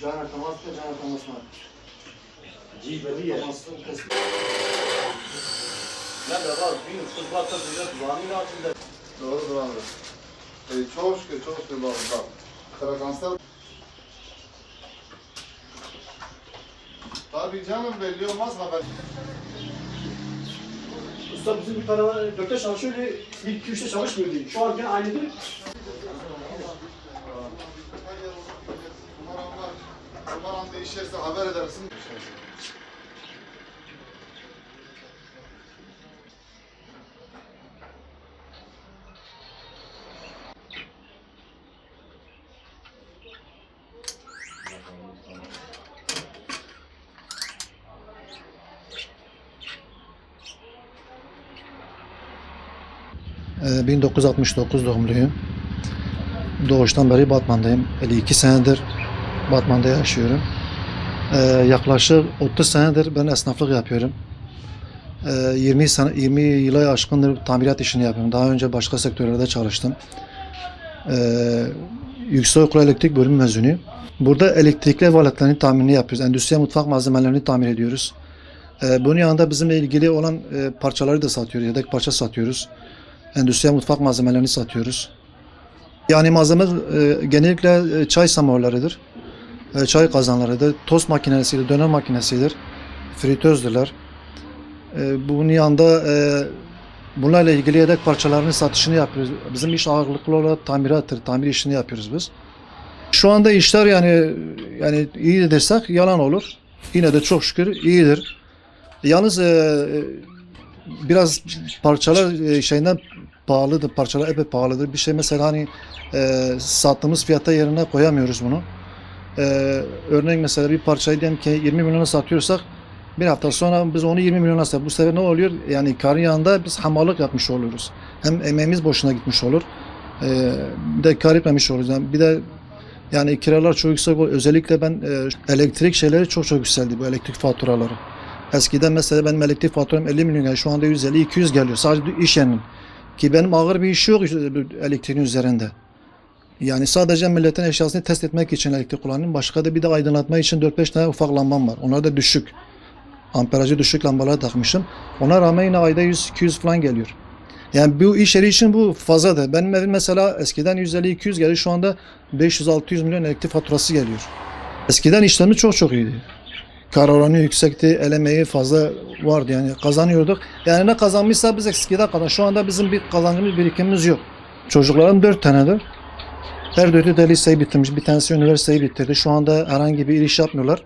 جانا تماس पे जाना तमस मत जी बढ़िया तमस तो कैसे ne de var bir kız baksa bize duvarın altında Doğru abi. Çok şükür bak. Karakanser. Tabii canım belli olmaz haber. Usta bizim bir tane 4'te çalışıyor, bir 2-3'te çalışmıyor diye. Şu an yine aynıdır. Numaram değişirse haber edersin. Ee, 1969 doğumluyum. Doğuştan beri Batman'dayım. 52 senedir Batman'da yaşıyorum. Yaklaşık 30 senedir ben esnaflık yapıyorum. 20 yıla aşkındır tamirat işini yapıyorum. Daha önce başka sektörlerde çalıştım. Yüksekokulu Elektrik Bölümü mezunuyum. Burada elektrikli ev aletlerinin tamirini yapıyoruz. Endüstriyel mutfak malzemelerini tamir ediyoruz. Bunun yanında bizimle ilgili olan parçaları da satıyoruz. Yedek parça satıyoruz. Endüstriyel mutfak malzemelerini satıyoruz. Yani malzeme genellikle çay samovarlarıdır. Çay kazanlarıdır. Tost makinesidir, döner makinesidir. Fritözdürler. Bunun yanında bunlarla ilgili yedek parçalarının satışını yapıyoruz. Bizim iş ağırlıklı olarak tamirattır. Tamir işini yapıyoruz biz. Şu anda işler yani iyi desek yalan olur. Yine de çok şükür iyidir. Yalnız biraz parçalar şeyinden pahalıdır. Parçalar epey pahalıdır. Bir şey mesela hani sattığımız fiyata yerine koyamıyoruz bunu. Örneğin mesela bir parçayı diyelim ki 20 milyona satıyorsak bir hafta sonra biz onu 20 milyona satıyoruz. Bu sefer ne oluyor? Yani karın yanında biz hamallık yapmış oluyoruz. Hem emeğimiz boşuna gitmiş olur. Bir de kar etmemiş oluruz. Yani bir de yani kiralar çok yüksek olur. Özellikle ben elektrik şeyleri çok yükseldi bu elektrik faturaları. Eskiden mesela benim elektrik faturam 50 milyon geliyor. Şu anda 150-200 geliyor. Sadece iş yerinin. Ki benim ağır bir iş yok elektriğin üzerinde. Yani sadece milletin eşyasını test etmek için elektrik kullanıyorum. Başka da bir de aydınlatma için 4-5 tane ufak lambam var. Onlar da düşük. Amperajı düşük lambalara takmışım. Ona rağmen yine ayda 100-200 falan geliyor. Yani bu iş yeri için bu fazladır. Benim evim mesela eskiden 150-200 geliyor. Şu anda 500-600 milyon elektrik faturası geliyor. Eskiden işlerimiz çok iyiydi. Kar oranı yüksekti, el emeği fazla vardı yani kazanıyorduk. Yani ne kazanmışsa biz eskiden kazandık. Şu anda bizim bir kazancımız, birikimimiz yok. Çocuklarım 4 tanedir. Her dördü de liseyi bitirmiş, bir tanesi üniversiteyi bitirdi. Şu anda herhangi bir iş yapmıyorlar.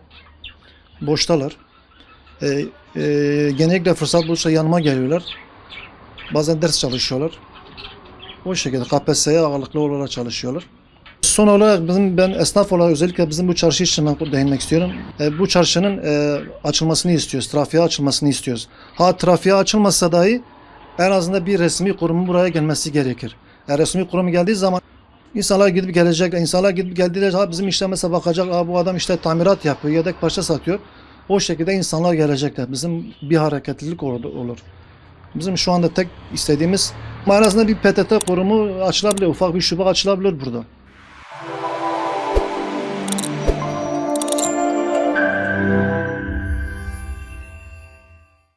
Boştalar. Genellikle fırsat bulursa yanıma geliyorlar. Bazen ders çalışıyorlar. O şekilde KPSS'ye ağırlıklı olarak çalışıyorlar. Son olarak ben esnaf olarak özellikle bizim bu çarşı için ben değinmek istiyorum. Bu çarşının açılmasını istiyoruz. Trafiğe açılmasını istiyoruz. Trafiğe açılmasa dahi en azından bir resmi kurumun buraya gelmesi gerekir. Resmi kurum geldiği zaman insanlar gidip gelecekler. İnsanlar gidip geldiler bizim işte mesela bakacak bu adam işte tamirat yapıyor, yedek parça satıyor. O şekilde insanlar gelecekler. Bizim bir hareketlilik olur. Bizim şu anda tek istediğimiz en azından bir PTT kurumu açılabilir. Ufak bir şube açılabilir burada.